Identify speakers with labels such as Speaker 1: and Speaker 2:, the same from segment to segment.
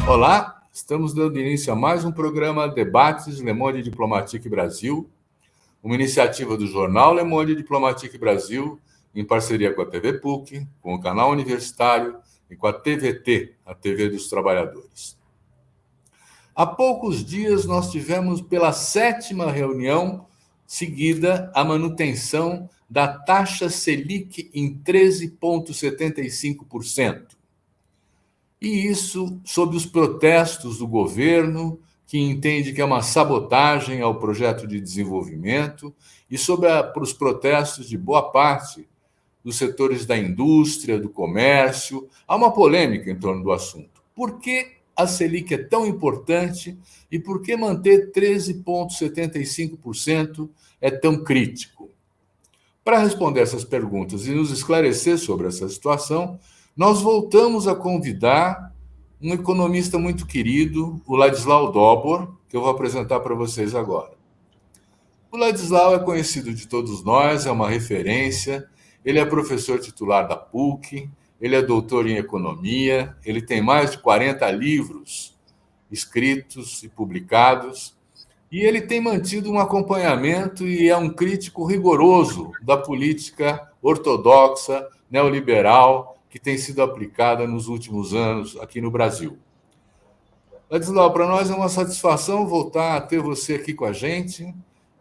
Speaker 1: Olá, estamos dando início a mais um programa Debates Le Monde Diplomatique Brasil, uma iniciativa do jornal Le Monde Diplomatique Brasil, em parceria com a TV PUC, com o canal universitário e com a TVT, a TV dos Trabalhadores. Há poucos dias nós tivemos pela 7ª reunião seguida a manutenção da taxa Selic em 13,75%. E isso sob os protestos do governo, que entende que é uma sabotagem ao projeto de desenvolvimento, e sob os protestos de boa parte dos setores da indústria, do comércio. Há uma polêmica em torno do assunto. Por que a Selic é tão importante e por que manter 13,75% é tão crítico? Para responder essas perguntas e nos esclarecer sobre essa situação, nós voltamos a convidar um economista muito querido, o Ladislau Dobor, que eu vou apresentar para vocês agora. O Ladislau é conhecido de todos nós, é uma referência, ele é professor titular da PUC, ele é doutor em economia, ele tem mais de 40 livros escritos e publicados, e ele tem mantido um acompanhamento e é um crítico rigoroso da política ortodoxa, neoliberal, que tem sido aplicada nos últimos anos aqui no Brasil. Ladislau, para nós é uma satisfação voltar a ter você aqui com a gente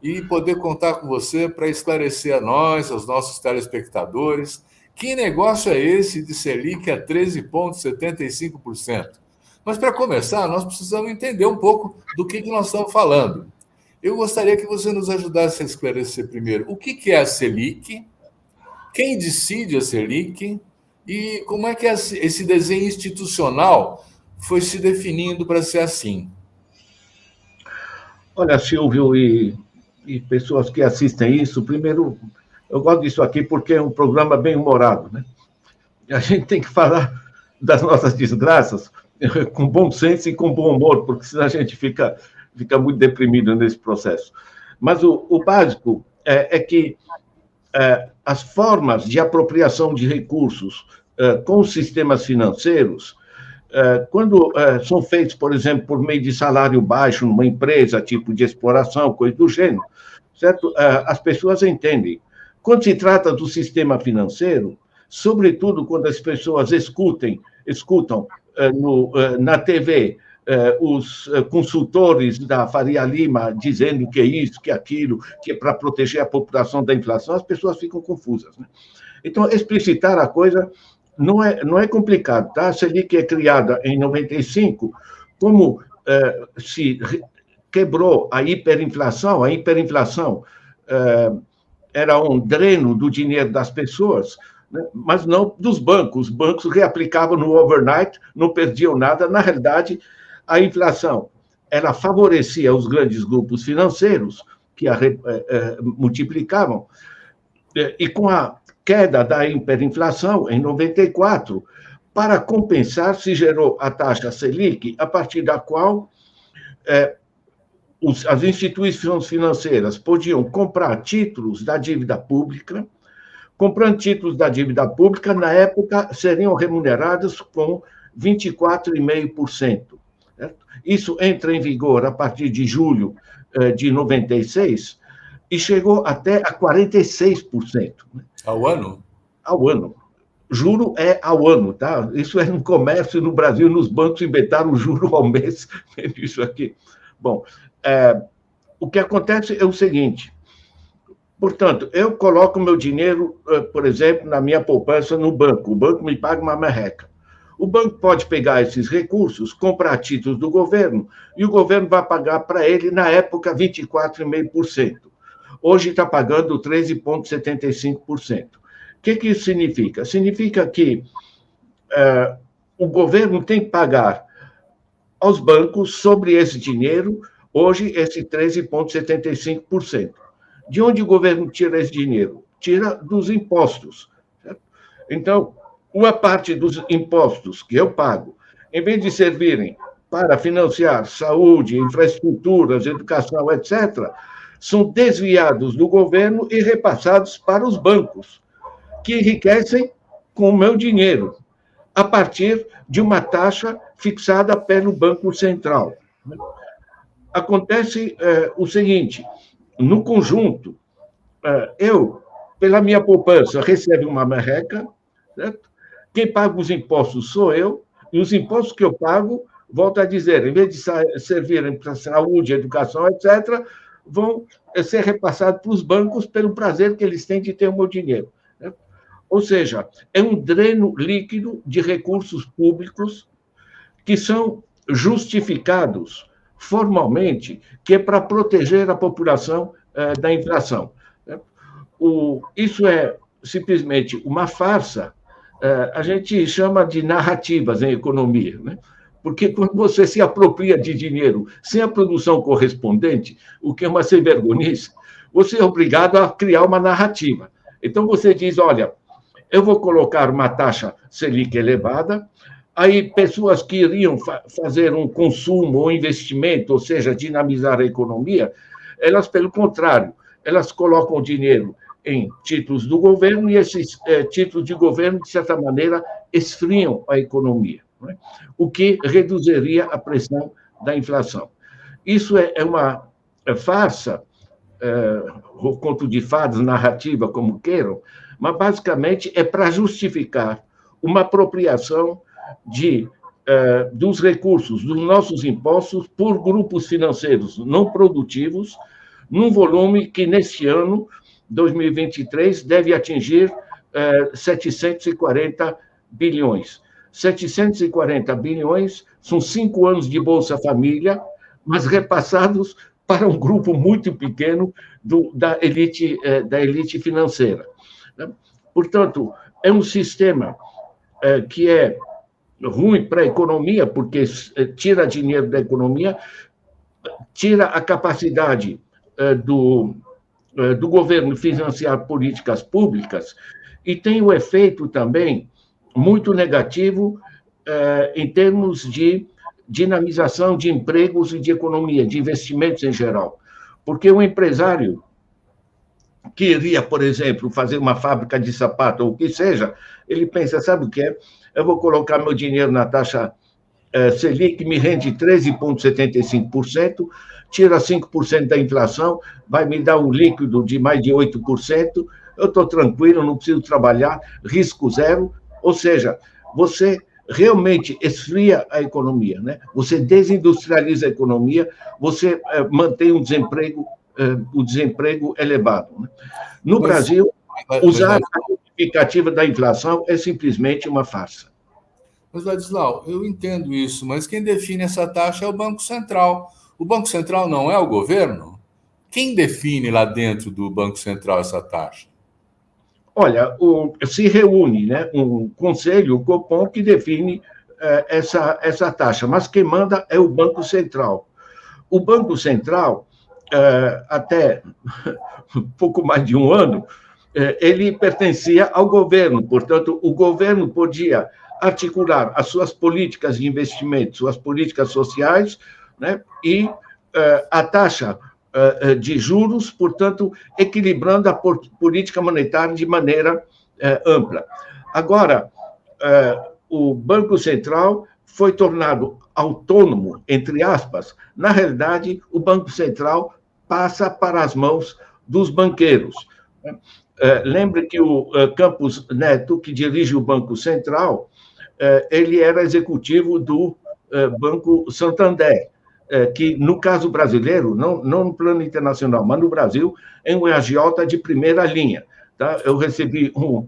Speaker 1: e poder contar com você para esclarecer a nós, aos nossos telespectadores, que negócio é esse de Selic a 13,75%. Mas, para começar, nós precisamos entender um pouco do que nós estamos falando. Eu gostaria que você nos ajudasse a esclarecer primeiro o que é a Selic, quem decide a Selic e como é que esse desenho institucional foi se definindo para ser assim.
Speaker 2: Olha, Silvio e pessoas que assistem isso, primeiro, eu gosto disso aqui porque é um programa bem humorado, né? A gente tem que falar das nossas desgraças com bom senso e com bom humor, porque senão a gente fica muito deprimido nesse processo. Mas o básico é que as formas de apropriação de recursos com os sistemas financeiros, quando são feitos, por exemplo, por meio de salário baixo numa empresa, tipo de exploração, coisa do gênero, certo? As pessoas entendem. Quando se trata do sistema financeiro, sobretudo quando as pessoas escutam na TV os consultores da Faria Lima dizendo que é isso, que é aquilo, que é para proteger a população da inflação, as pessoas ficam confusas, né? Então, explicitar a coisa não é complicado, tá? A Selic é criada em 95, como se quebrou a hiperinflação era um dreno do dinheiro das pessoas, né? Mas não dos bancos. Os bancos reaplicavam no overnight, não perdiam nada. Na realidade, a inflação ela favorecia os grandes grupos financeiros, que a multiplicavam, e com a queda da hiperinflação em 94, para compensar, se gerou a taxa Selic, a partir da qual as instituições financeiras podiam comprar títulos da dívida pública. Comprando títulos da dívida pública, na época, seriam remunerados com 24,5%. Isso entra em vigor a partir de julho de 96 e chegou até a 46%.
Speaker 1: Ao ano?
Speaker 2: Ao ano. Juro é ao ano, tá? Isso é no comércio, no Brasil, nos bancos inventaram juro ao mês. Isso aqui. Bom, o que acontece é o seguinte. Portanto, eu coloco meu dinheiro, por exemplo, na minha poupança no banco. O banco me paga uma merreca. O banco pode pegar esses recursos, comprar títulos do governo, e o governo vai pagar para ele, na época, 24,5%. Hoje está pagando 13,75%. O que isso significa? Significa que o governo tem que pagar aos bancos sobre esse dinheiro, hoje, esse 13,75%. De onde o governo tira esse dinheiro? Tira dos impostos. Certo? Então, uma parte dos impostos que eu pago, em vez de servirem para financiar saúde, infraestruturas, educação, etc., são desviados do governo e repassados para os bancos, que enriquecem com o meu dinheiro. a partir de uma taxa fixada pelo Banco Central. Acontece o seguinte, no conjunto, eu, pela minha poupança, recebo uma merreca, certo? Quem paga os impostos sou eu, e os impostos que eu pago, volto a dizer, em vez de servirem para saúde, educação, etc., vão ser repassados para os bancos pelo prazer que eles têm de ter o meu dinheiro. Né? Ou seja, é um dreno líquido de recursos públicos que são justificados formalmente, que é para proteger a população da inflação. Isso é simplesmente uma farsa. A gente chama de narrativas em economia, né? Porque quando você se apropria de dinheiro sem a produção correspondente, o que é uma sem-vergonhice, você é obrigado a criar uma narrativa. Então, você diz, olha, eu vou colocar uma taxa Selic elevada, aí pessoas que iriam fazer um consumo ou investimento, ou seja, dinamizar a economia, elas, pelo contrário, elas colocam o dinheiro em títulos do governo e esses títulos de governo, de certa maneira, esfriam a economia, né? O que reduziria a pressão da inflação. Isso é uma farsa, ou conto de fadas, narrativa, como queiram, mas basicamente é para justificar uma apropriação dos recursos dos nossos impostos por grupos financeiros não produtivos, num volume que, neste ano, 2023, deve atingir 740 bilhões. 740 bilhões são 5 anos de Bolsa Família, mas repassados para um grupo muito pequeno da elite financeira. Portanto, é um sistema que é ruim para a economia, porque tira dinheiro da economia, tira a capacidade do governo financiar políticas públicas e tem o efeito também muito negativo em termos de dinamização de empregos e de economia, de investimentos em geral. Porque o empresário que iria, por exemplo, fazer uma fábrica de sapato ou o que seja, ele pensa, sabe o que é? Eu vou colocar meu dinheiro na taxa Selic, me rende 13,75%, tira 5% da inflação, vai me dar um líquido de mais de 8%, eu estou tranquilo, não preciso trabalhar, risco zero, ou seja, você realmente esfria a economia, né? Você desindustrializa a economia, você mantém o desemprego elevado. Né? No Brasil, usar a justificativa da inflação é simplesmente uma farsa.
Speaker 1: Mas, Ladislau, eu entendo isso, mas quem define essa taxa é o Banco Central. O Banco Central não é o governo? Quem define lá dentro do Banco Central essa taxa?
Speaker 2: Olha, se reúne, né, um conselho, o Copom, que define essa taxa, mas quem manda é o Banco Central. O Banco Central, até pouco mais de um ano, ele pertencia ao governo, portanto, o governo podia articular as suas políticas de investimento, suas políticas sociais, né, e a taxa de juros, portanto, equilibrando a política monetária de maneira ampla. Agora, o Banco Central foi tornado autônomo, entre aspas. Na realidade, o Banco Central passa para as mãos dos banqueiros. Lembre que o Campos Neto, que dirige o Banco Central, ele era executivo do Banco Santander, que, no caso brasileiro, não no plano internacional, mas no Brasil, é um agiota de primeira linha. Tá? Eu recebi um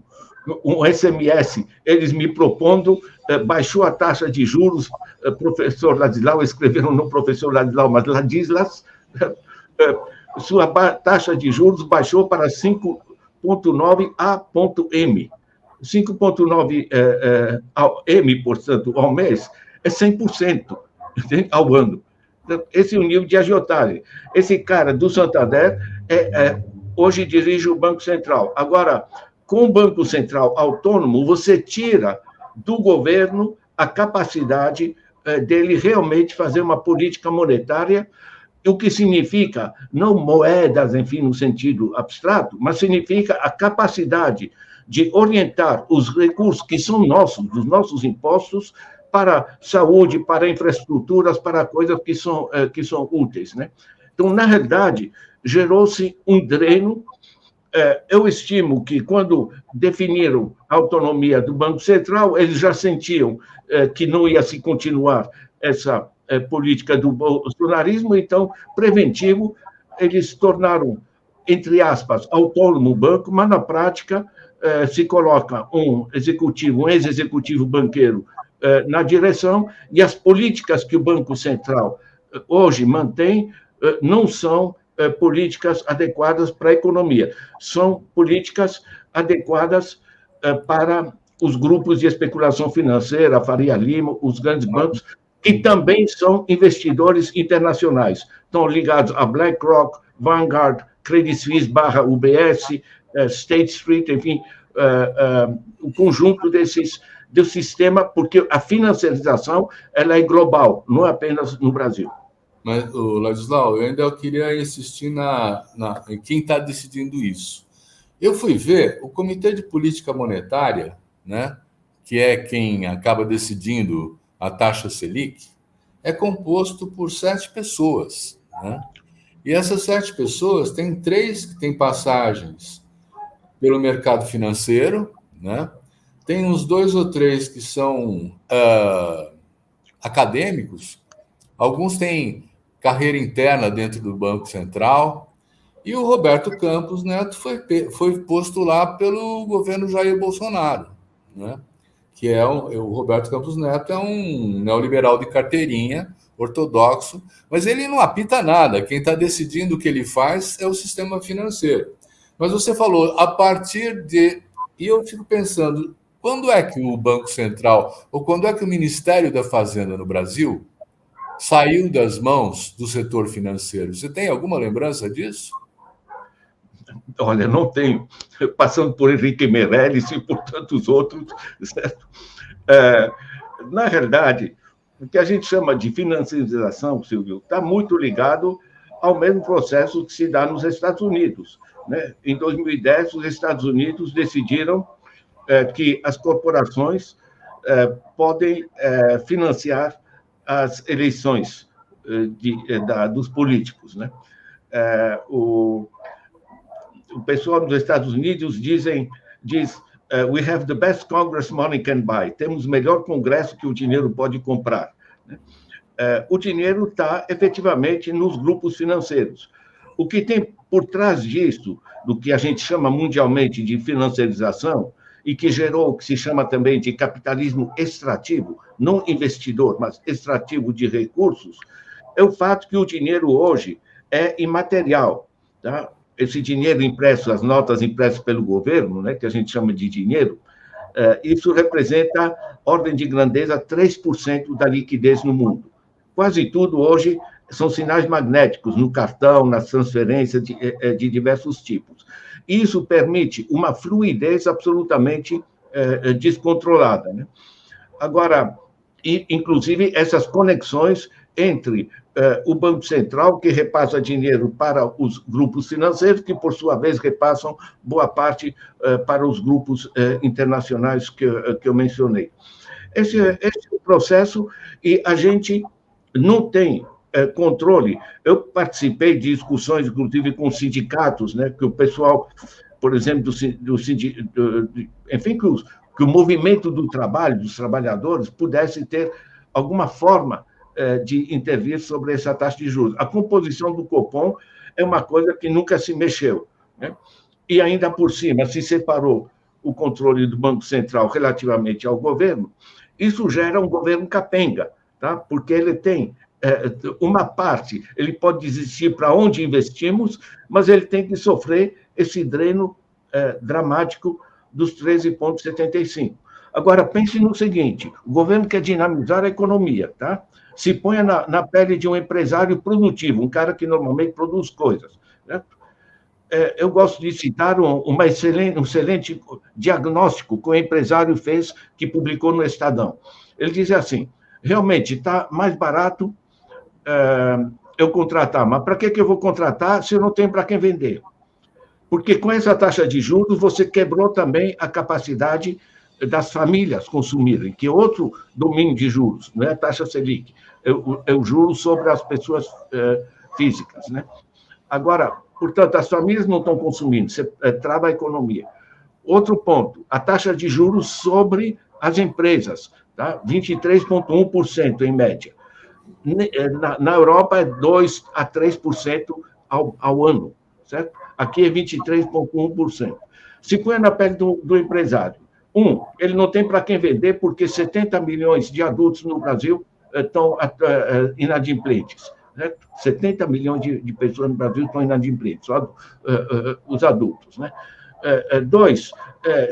Speaker 2: SMS, eles me propondo, baixou a taxa de juros, professor Ladislau, escreveram no professor Ladislau, mas Ladislas, sua taxa de juros baixou para 5,9 A.M. 5,9 M, portanto, ao mês, é 100% ao ano. Esse é o nível de agiotagem. Esse cara do Santander hoje dirige o Banco Central. Agora, com o Banco Central autônomo, você tira do governo a capacidade dele realmente fazer uma política monetária, o que significa, não moedas, enfim, no sentido abstrato, mas significa a capacidade de orientar os recursos que são nossos, dos nossos impostos, para saúde, para infraestruturas, para coisas que são úteis, né? Então, na realidade, gerou-se um dreno. Eu estimo que, quando definiram a autonomia do Banco Central, eles já sentiam que não ia se continuar essa política do bolsonarismo, então, preventivo, eles tornaram, entre aspas, autônomo o banco, mas, na prática, se coloca um ex-executivo banqueiro na direção, e as políticas que o Banco Central hoje mantém não são políticas adequadas para a economia, são políticas adequadas para os grupos de especulação financeira, a Faria Lima, os grandes bancos, que também são investidores internacionais, estão ligados a BlackRock, Vanguard, Credit Suisse / UBS, State Street, enfim, o conjunto do sistema, porque a financiarização ela é global, não é apenas no Brasil.
Speaker 1: Mas, Ladislau, eu ainda queria insistir em quem está decidindo isso. Eu fui ver o Comitê de Política Monetária, né, que é quem acaba decidindo a taxa Selic, é composto por 7 pessoas. Né? E essas 7 pessoas, tem 3 que têm passagens pelo mercado financeiro, né? Tem uns 2 ou 3 que são acadêmicos, alguns têm carreira interna dentro do Banco Central, e o Roberto Campos Neto foi posto lá pelo governo Jair Bolsonaro, né? Que o Roberto Campos Neto é um neoliberal de carteirinha, ortodoxo, mas ele não apita nada, quem está decidindo o que ele faz é o sistema financeiro. Mas você falou, a partir de... E eu fico pensando, quando é que o Banco Central, ou quando é que o Ministério da Fazenda no Brasil saiu das mãos do setor financeiro? Você tem alguma lembrança disso?
Speaker 2: Olha, não tenho. Passando por Henrique Meirelles e por tantos outros, certo? Na realidade, o que a gente chama de financiarização, Silvio, está muito ligado ao mesmo processo que se dá nos Estados Unidos. Né? Em 2010, os Estados Unidos decidiram que as corporações podem financiar as eleições dos políticos. Né? O pessoal dos Estados Unidos diz we have the best Congress money can buy. Temos o melhor Congresso que o dinheiro pode comprar. Né? O dinheiro está efetivamente nos grupos financeiros. O que tem por trás disso, do que a gente chama mundialmente de financiarização, e que gerou o que se chama também de capitalismo extrativo, não investidor, mas extrativo de recursos, é o fato que o dinheiro hoje é imaterial. Tá? Esse dinheiro impresso, as notas impressas pelo governo, né, que a gente chama de dinheiro, isso representa, ordem de grandeza, 3% da liquidez no mundo. Quase tudo hoje são sinais magnéticos, no cartão, nas transferências de diversos tipos. Isso permite uma fluidez absolutamente descontrolada. Né? Agora, inclusive, essas conexões entre o Banco Central, que repassa dinheiro para os grupos financeiros, que, por sua vez, repassam boa parte para os grupos internacionais que eu mencionei. Esse é o processo, e a gente não tem controle. Eu participei de discussões, inclusive, com sindicatos, né, que o pessoal, por exemplo, enfim, que o movimento do trabalho, dos trabalhadores, pudesse ter alguma forma de intervir sobre essa taxa de juros. A composição do Copom é uma coisa que nunca se mexeu. Né? E, ainda por cima, se separou o controle do Banco Central relativamente ao governo. Isso gera um governo capenga, tá? Porque ele tem uma parte, ele pode desistir para onde investimos, mas ele tem que sofrer esse dreno dramático dos 13,75. Agora, pense no seguinte, o governo quer dinamizar a economia, tá? Se ponha na pele de um empresário produtivo, um cara que normalmente produz coisas. Né? Eu gosto de citar um excelente diagnóstico que o empresário fez, que publicou no Estadão. Ele diz assim, realmente está mais barato eu contratar, mas para que eu vou contratar se eu não tenho para quem vender? Porque com essa taxa de juros você quebrou também a capacidade das famílias consumirem, que é outro domínio de juros, não é a taxa Selic, é o juro sobre as pessoas físicas, né? Agora, portanto, as famílias não estão consumindo, você trava a economia. Outro ponto, a taxa de juros sobre as empresas, tá? 23,1% em média. Na Europa é 2% a 3% ao ano, certo? Aqui é 23,1%. Se põe na pele do empresário. Ele não tem para quem vender, porque 70 milhões de adultos no Brasil estão inadimplentes. Certo? 70 milhões de pessoas no Brasil estão inadimplentes, só os adultos. Né? 2,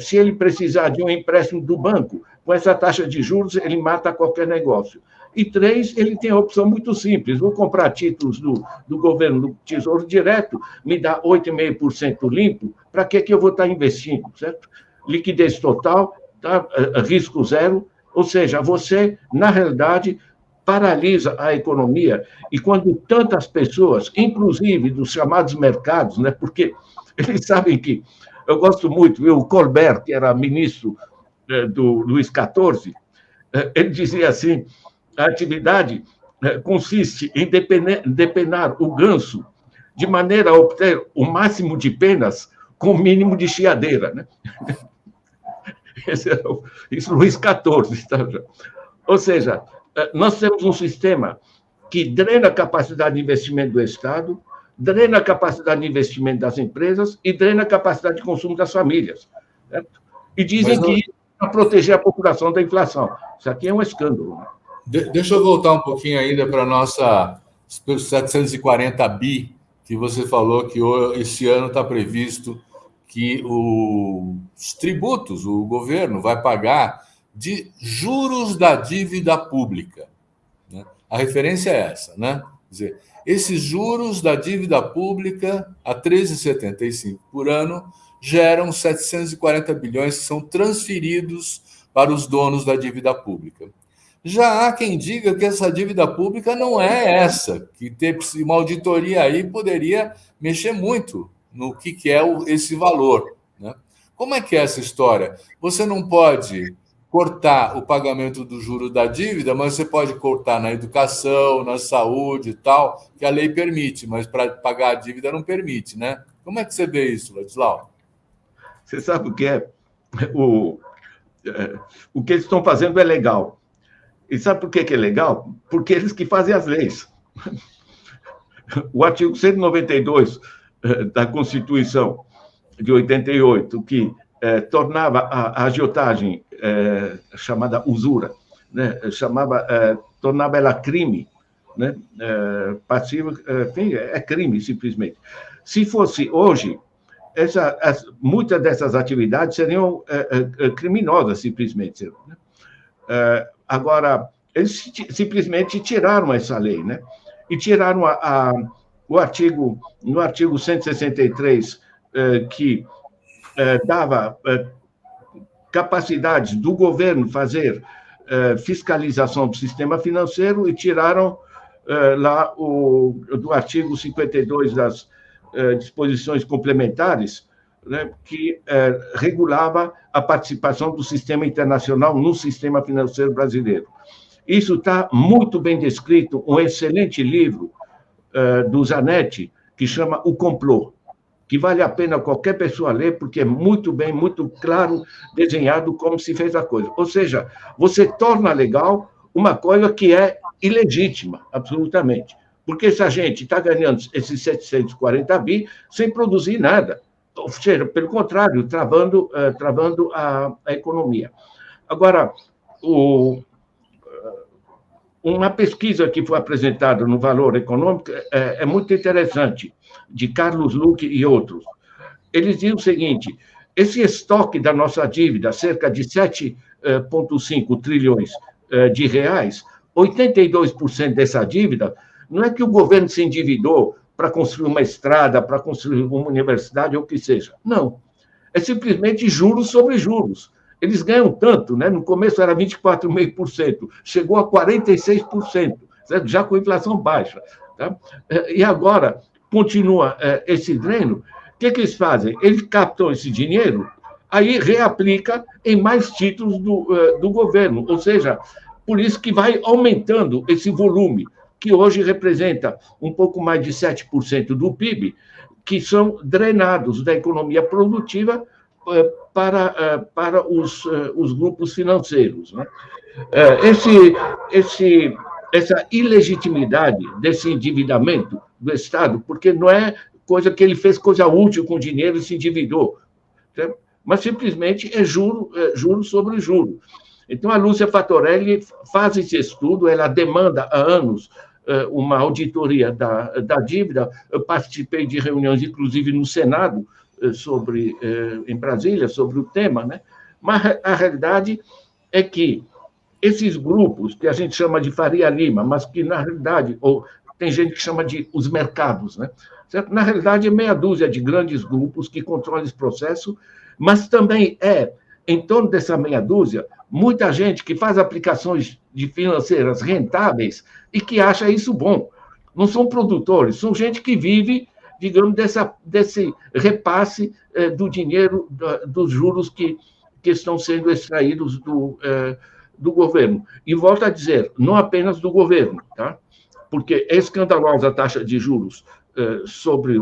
Speaker 2: se ele precisar de um empréstimo do banco, com essa taxa de juros, ele mata qualquer negócio. E 3, ele tem a opção muito simples: vou comprar títulos do governo, do Tesouro Direto, me dá 8,5% limpo, para que eu vou estar investindo, certo? Liquidez total, tá? Risco zero, ou seja, você, na realidade, paralisa a economia, e quando tantas pessoas, inclusive dos chamados mercados, né, porque eles sabem que, eu gosto muito, o Colbert, que era ministro do Luís XIV, ele dizia assim: a atividade consiste em depenar o ganso de maneira a obter o máximo de penas com o mínimo de chiadeira. Né? Isso Luís XIV. Tá? Ou seja, nós temos um sistema que drena a capacidade de investimento do Estado, drena a capacidade de investimento das empresas e drena a capacidade de consumo das famílias. Certo? E dizem que isso é para proteger a população da inflação. Isso aqui é um escândalo. Né?
Speaker 1: Deixa eu voltar um pouquinho ainda para a nossa 740 bi, que você falou que esse ano está previsto que os tributos, o governo vai pagar de juros da dívida pública. Né? A referência é essa, né? Quer dizer, esses juros da dívida pública, a 13,75 por ano, geram 740 bilhões que são transferidos para os donos da dívida pública. Já há quem diga que essa dívida pública não é essa, que ter uma auditoria aí poderia mexer muito no que é esse valor. Né? Como é que é essa história? Você não pode cortar o pagamento do juro da dívida, mas você pode cortar na educação, na saúde e tal, que a lei permite, mas para pagar a dívida não permite, né? Como é que você vê isso, Ladislau?
Speaker 2: Você sabe o que é? O que eles estão fazendo é legal. E sabe por que é legal? Porque eles que fazem as leis. O artigo 192 da Constituição de 88, que tornava a agiotagem chamada usura, né? Tornava ela crime, né? Passivo, enfim, é crime, simplesmente. Se fosse hoje, muitas dessas atividades seriam criminosas, simplesmente. Né? Agora, eles simplesmente tiraram essa lei, né? E tiraram no artigo 163, que dava capacidade do governo fazer fiscalização do sistema financeiro, e tiraram lá do artigo 52 das disposições complementares, né, que regulava a participação do sistema internacional no sistema financeiro brasileiro. Isso está muito bem descrito, um excelente livro do Zanetti, que chama O Complô, que vale a pena qualquer pessoa ler, porque é muito bem, muito claro, desenhado como se fez a coisa. Ou seja, você torna legal uma coisa que é ilegítima, absolutamente. Porque essa gente está ganhando esses 740 bi sem produzir nada. Ou seja, pelo contrário, travando a economia. Agora, uma pesquisa que foi apresentada no Valor Econômico é muito interessante, de Carlos Luque e outros. Eles dizem o seguinte: esse estoque da nossa dívida, cerca de 7,5 trilhões de reais, 82% dessa dívida, não é que o governo se endividou para construir uma estrada, para construir uma universidade, ou o que seja. Não. É simplesmente juros sobre juros. Eles ganham tanto, né? No começo era 24,5%, chegou a 46%, certo? Já com inflação baixa. Tá? E agora continua esse dreno, que eles fazem? Eles captam esse dinheiro, aí reaplica em mais títulos do governo, ou seja, por isso que vai aumentando esse volume, que hoje representa um pouco mais de 7% do PIB, que são drenados da economia produtiva para os grupos financeiros. Né? Essa ilegitimidade desse endividamento do Estado, porque não é coisa que ele fez coisa útil com o dinheiro e se endividou, certo? Mas simplesmente é juro sobre juro. Então, a Lúcia Fatorelli faz esse estudo, ela demanda há anos uma auditoria da dívida. Eu participei de reuniões, inclusive no Senado, em Brasília, sobre o tema, né? Mas a realidade é que esses grupos, que a gente chama de Faria Lima, mas que, na realidade, ou tem gente que chama de os mercados, né? Certo? Na realidade, é meia dúzia de grandes grupos que controlam esse processo, mas também em torno dessa meia dúzia, muita gente que faz aplicações de financeiras rentáveis e que acha isso bom. Não são produtores, são gente que vive, digamos, desse repasse do dinheiro, dos juros que estão sendo extraídos do governo. E volto a dizer, não apenas do governo, tá? Porque é escandalosa a taxa de juros sobre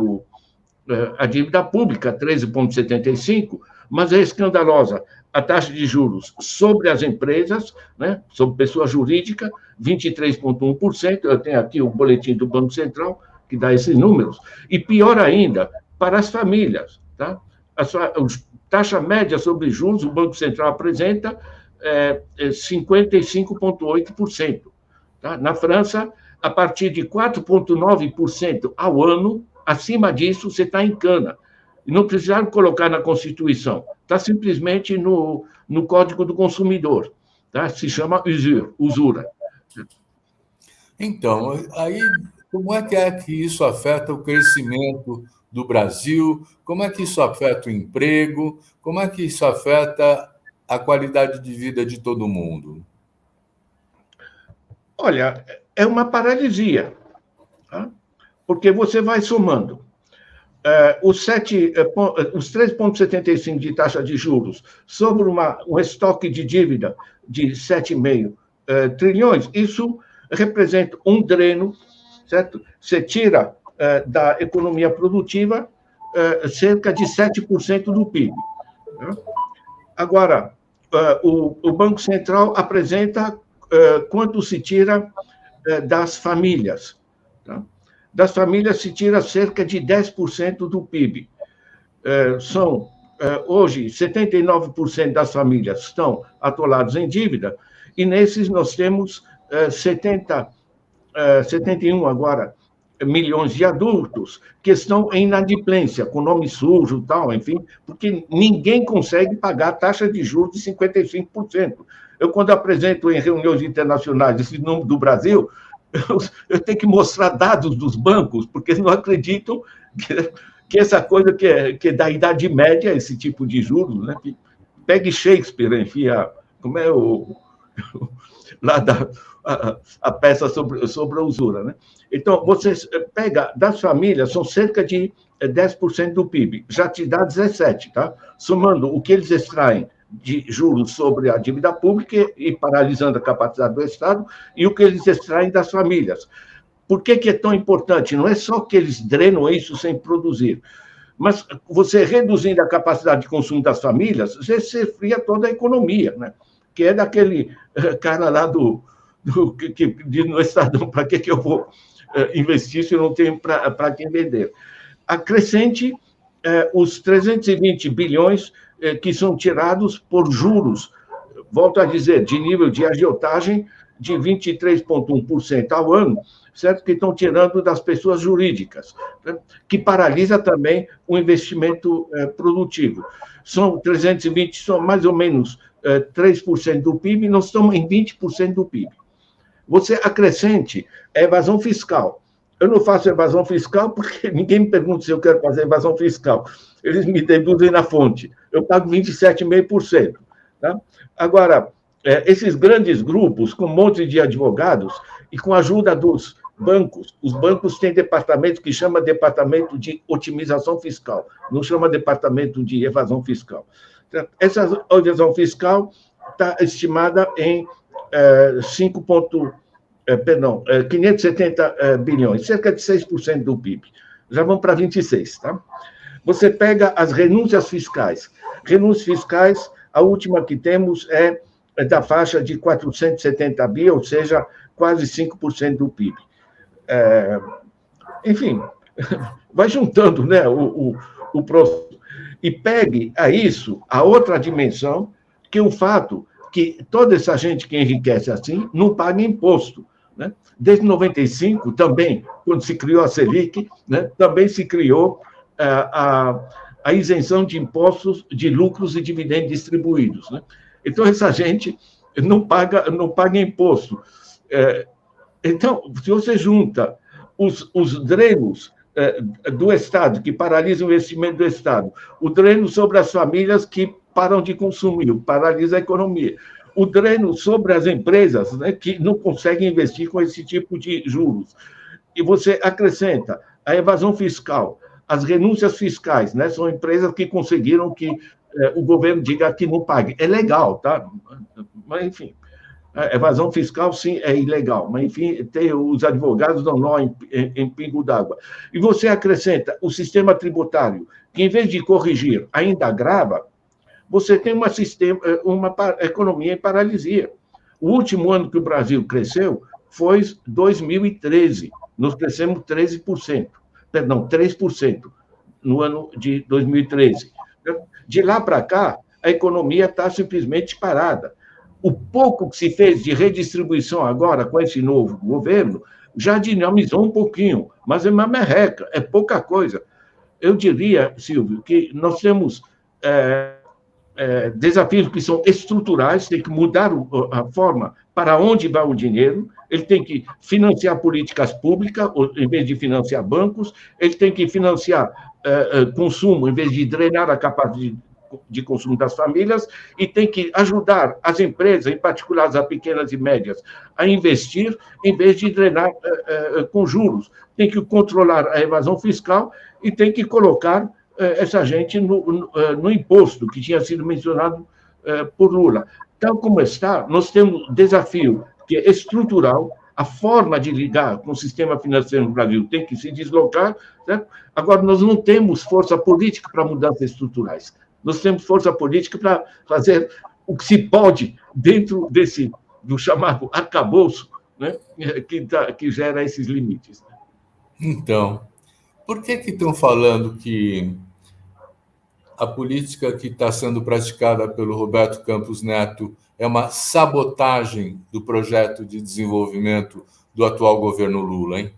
Speaker 2: a dívida pública, 13,75%, mas é escandalosa a taxa de juros sobre as empresas, né, sobre pessoa jurídica, 23,1%. Eu tenho aqui o boletim do Banco Central, que dá esses números. E pior ainda, para as famílias. Tá? A taxa média sobre juros, o Banco Central apresenta 55,8%. Tá? Na França, a partir de 4,9% ao ano, acima disso, você está em cana. E não precisaram colocar na Constituição, está simplesmente no Código do Consumidor, tá? Se chama usura.
Speaker 1: Então, aí, como é que isso afeta o crescimento do Brasil? Como é que isso afeta o emprego? Como é que isso afeta a qualidade de vida de todo mundo?
Speaker 2: Olha, é uma paralisia, tá? Porque você vai somando os 3,75% de taxa de juros sobre um estoque de dívida de 7,5 trilhões, isso representa um dreno, certo? Você tira da economia produtiva cerca de 7% do PIB. Né? Agora, o Banco Central apresenta quanto se tira das famílias. Tá? Das famílias se tira cerca de 10% do PIB. Hoje, 79% das famílias estão atoladas em dívida, e nesses nós temos 71 agora milhões de adultos que estão em inadimplência, com nome sujo e tal, enfim, porque ninguém consegue pagar a taxa de juros de 55%. Eu, quando apresento em reuniões internacionais esse número do Brasil, eu tenho que mostrar dados dos bancos, porque eles não acreditam que essa coisa que é da Idade Média, esse tipo de juros, né? Pegue Shakespeare, enfia, como é a peça sobre a usura, né? Então, você pega, das famílias, são cerca de 10% do PIB, já te dá 17%, tá? Somando o que eles extraem de juros sobre a dívida pública e paralisando a capacidade do Estado, e o que eles extraem das famílias. Por que é tão importante? Não é só que eles drenam isso sem produzir, mas você reduzindo a capacidade de consumo das famílias, você fria toda a economia, né? Que é daquele cara lá que diz no Estadão, para que eu vou investir se eu não tenho para quem vender? Acrescente os 320 bilhões que são tirados por juros, volto a dizer, de nível de agiotagem de 23,1% ao ano, certo? Que estão tirando das pessoas jurídicas, né? Que paralisa também o investimento produtivo. São 320, são mais ou menos 3% do PIB, nós estamos em 20% do PIB. Você acrescente a evasão fiscal. Eu não faço evasão fiscal porque ninguém me pergunta se eu quero fazer evasão fiscal. Eles me deduzem na fonte. Eu pago 27,5%. Tá? Agora, esses grandes grupos, com um monte de advogados, e com a ajuda bancos. Os bancos têm departamento que chama departamento de otimização fiscal, não chama departamento de evasão fiscal. Essa evasão fiscal está estimada em 570 bilhões, cerca de 6% do PIB. Já vamos para 26, tá? Você pega as renúncias fiscais. Renúncias fiscais, a última que temos é da faixa de 470 bi, ou seja, quase 5% do PIB. Enfim, vai juntando, né, o processo. E pegue a isso a outra dimensão, que é o fato que toda essa gente que enriquece assim não paga imposto. Né? Desde 95, também, quando se criou a Selic, né, também se criou a isenção de impostos de lucros e dividendos distribuídos. Né? Então, essa gente não paga imposto. Então, se você junta os drenos do Estado, que paralisam o investimento do Estado, o dreno sobre as famílias que param de consumir, paralisa a economia, o dreno sobre as empresas, né, que não conseguem investir com esse tipo de juros, e você acrescenta a evasão fiscal, as renúncias fiscais, né, são empresas que conseguiram que o governo diga que não pague. É legal, tá? Mas, enfim, a evasão fiscal, sim, é ilegal, mas, enfim, os advogados dão nó em pingo d'água. E você acrescenta o sistema tributário, que, em vez de corrigir, ainda agrava, você tem uma economia em paralisia. O último ano que o Brasil cresceu foi 2013. Nós crescemos 13%. Perdão, 3% no ano de 2013. De lá para cá, a economia está simplesmente parada. O pouco que se fez de redistribuição agora com esse novo governo já dinamizou um pouquinho, mas é uma merreca, é pouca coisa. Eu diria, Silvio, que nós temos desafios que são estruturais, tem que mudar a forma para onde vai o dinheiro, ele tem que financiar políticas públicas, em vez de financiar bancos, ele tem que financiar consumo, em vez de drenar a capacidade de consumo das famílias, e tem que ajudar as empresas, em particular as pequenas e médias, a investir, em vez de drenar com juros. Tem que controlar a evasão fiscal e tem que colocar essa gente no imposto, que tinha sido mencionado por Lula. Tal como está, nós temos um desafio que é estrutural, a forma de lidar com o sistema financeiro no Brasil tem que se deslocar, certo? Agora, nós não temos força política para mudanças estruturais. Nós temos força política para fazer o que se pode dentro do chamado arcabouço, né, que gera esses limites.
Speaker 1: Então, por que estão falando que a política que está sendo praticada pelo Roberto Campos Neto é uma sabotagem do projeto de desenvolvimento do atual governo Lula, hein?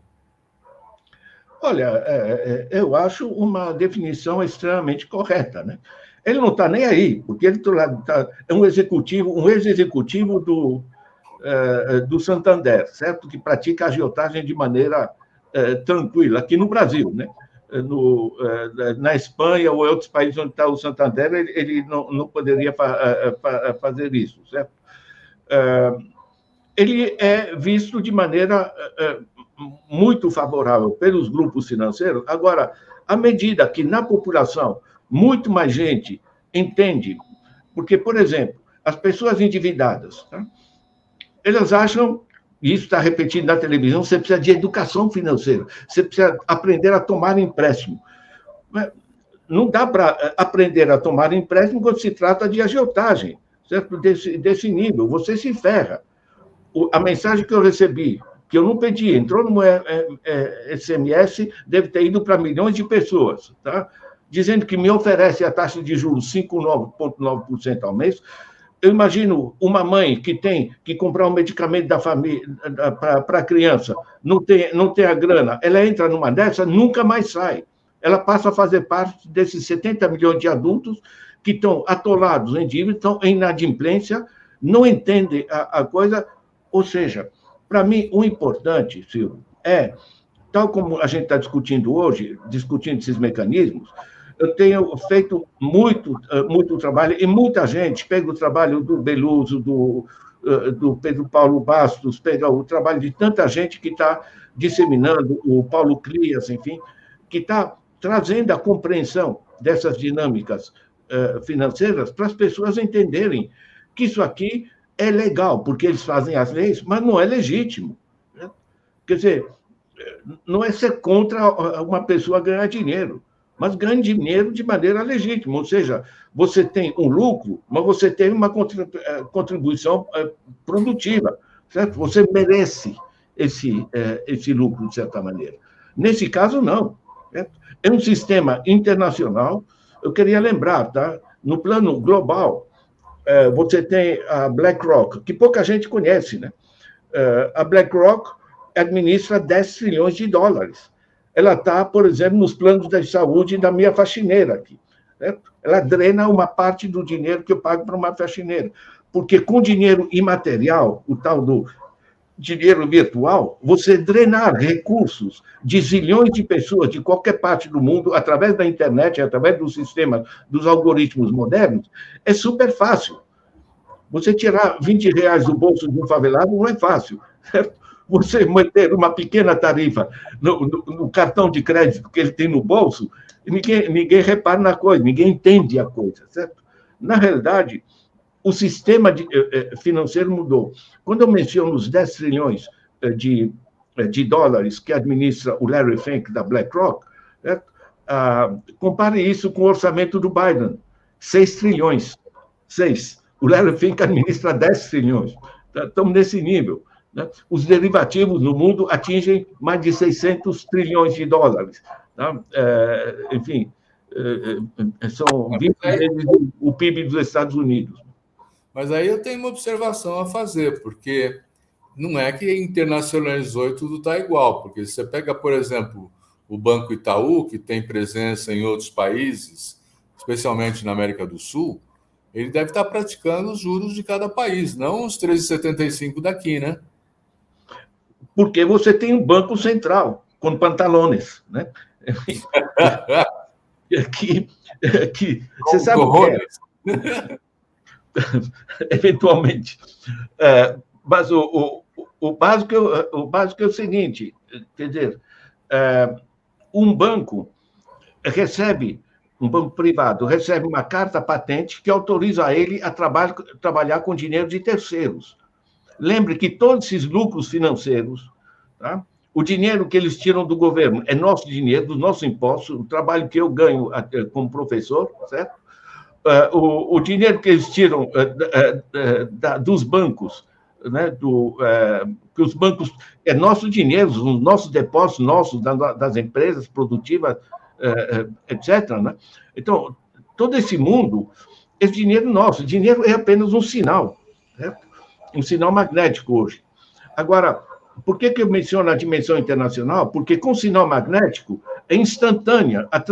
Speaker 2: Olha, eu acho uma definição extremamente correta, né? Ele não está nem aí, porque ele é um ex-executivo do Santander, certo? Que pratica agiotagem de maneira tranquila, aqui no Brasil, né? Na Espanha ou em outros países onde está o Santander, ele não poderia fazer isso, certo? Ele é visto de maneira muito favorável pelos grupos financeiros. Agora, à medida que na população muito mais gente entende, porque, por exemplo, as pessoas endividadas, tá? Elas acham, e isso está repetido na televisão, você precisa de educação financeira, você precisa aprender a tomar empréstimo. Não dá para aprender a tomar empréstimo quando se trata de agiotagem, certo? Desse nível, você se ferra. A mensagem que eu recebi, que eu não pedi, entrou no SMS, deve ter ido para milhões de pessoas, tá? Dizendo que me oferece a taxa de juros 5,9% ao mês. Eu imagino uma mãe que tem que comprar um medicamento da família para a criança, não tem a grana, ela entra numa dessa, nunca mais sai. Ela passa a fazer parte desses 70 milhões de adultos que estão atolados em dívida, estão em inadimplência, não entendem a coisa. Ou seja, para mim, o importante, Silvio, tal como a gente está discutindo hoje, discutindo esses mecanismos, eu tenho feito muito trabalho, e muita gente pega o trabalho do Beluso, do Pedro Paulo Bastos, pega o trabalho de tanta gente que está disseminando, o Paulo Clias, enfim, que está trazendo a compreensão dessas dinâmicas financeiras para as pessoas entenderem que isso aqui é legal, porque eles fazem as leis, mas não é legítimo. Né? Quer dizer, não é ser contra uma pessoa ganhar dinheiro, mas ganha dinheiro de maneira legítima, ou seja, você tem um lucro, mas você tem uma contribuição produtiva, certo? Você merece esse lucro, de certa maneira. Nesse caso, não. Certo? É um sistema internacional. Eu queria lembrar, tá? No plano global, você tem a BlackRock, que pouca gente conhece, né? A BlackRock administra 10 trilhões de dólares. Ela está, por exemplo, nos planos de saúde da minha faxineira aqui. Certo? Ela drena uma parte do dinheiro que eu pago para uma faxineira. Porque com dinheiro imaterial, o tal do dinheiro virtual, você drenar recursos de zilhões de pessoas de qualquer parte do mundo, através da internet, através do sistema, dos algoritmos modernos, é super fácil. Você tirar R$ 20 do bolso de um favelado não é fácil, certo? Você manter uma pequena tarifa no cartão de crédito que ele tem no bolso, ninguém repara na coisa, ninguém entende a coisa, certo? Na realidade, o sistema financeiro mudou. Quando eu menciono os 10 trilhões de dólares que administra o Larry Fink da BlackRock, certo? Compare isso com o orçamento do Biden, 6 trilhões. 6. O Larry Fink administra 10 trilhões. Estamos nesse nível. Né? Os derivativos no mundo atingem mais de 600 trilhões de dólares. Tá? Enfim, são 20 vezes o PIB dos Estados Unidos.
Speaker 1: Mas aí eu tenho uma observação a fazer, porque não é que internacionalizou e tudo está igual, porque se você pega, por exemplo, o Banco Itaú, que tem presença em outros países, especialmente na América do Sul, ele deve estar praticando os juros de cada país, não os 13,75 daqui, né?
Speaker 2: Porque você tem um banco central, com pantalones, né? que você sabe o que é. Eventualmente. Mas o básico é o seguinte, quer dizer, um banco privado recebe uma carta patente que autoriza ele a trabalhar com dinheiro de terceiros. Lembre que todos esses lucros financeiros, tá? O dinheiro que eles tiram do governo é nosso dinheiro, dos nossos impostos, o trabalho que eu ganho como professor, certo? O dinheiro que eles tiram dos bancos, né? Que os bancos é nosso dinheiro, os nossos depósitos, das empresas produtivas, etc. Né? Então, todo esse mundo, esse dinheiro nosso, dinheiro é apenas um sinal, certo? Um sinal magnético hoje. Agora, por que eu menciono a dimensão internacional? Porque com sinal magnético é instantânea a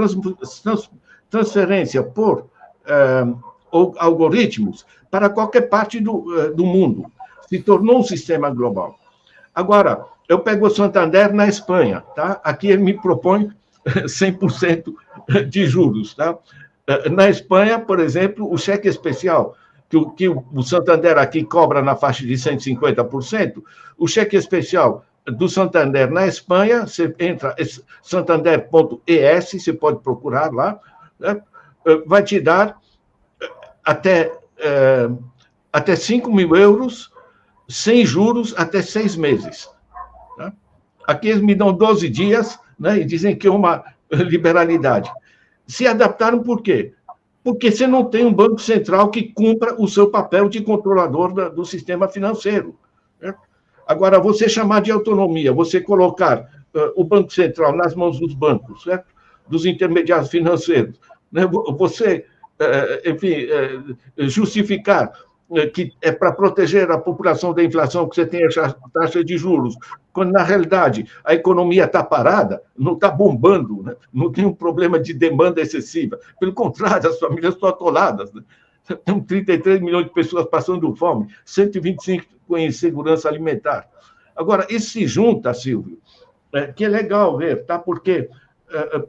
Speaker 2: transferência por algoritmos para qualquer parte do mundo. Se tornou um sistema global. Agora, eu pego o Santander na Espanha, tá? Aqui ele me propõe 100% de juros, tá? Na Espanha, por exemplo, o cheque especial que o Santander aqui cobra na faixa de 150%, o cheque especial do Santander na Espanha, você entra santander.es, você pode procurar lá, né? Vai te dar até 5 mil euros, sem juros, até 6 meses. Tá? Aqui eles me dão 12 dias, né, e dizem que é uma liberalidade. Se adaptaram por quê? Porque você não tem um banco central que cumpra o seu papel de controlador do sistema financeiro. Né? Agora, você chamar de autonomia, você colocar o Banco Central nas mãos dos bancos, certo? Dos intermediários financeiros, né? Você, enfim, justificar que é para proteger a população da inflação que você tem essa taxa de juros, quando, na realidade, a economia está parada, não está bombando, né? Não tem um problema de demanda excessiva. Pelo contrário, as famílias estão atoladas. Né? Tem 33 milhões de pessoas passando fome, 125 com insegurança alimentar. Agora, isso se junta, Silvio, que é legal ver, tá? Porque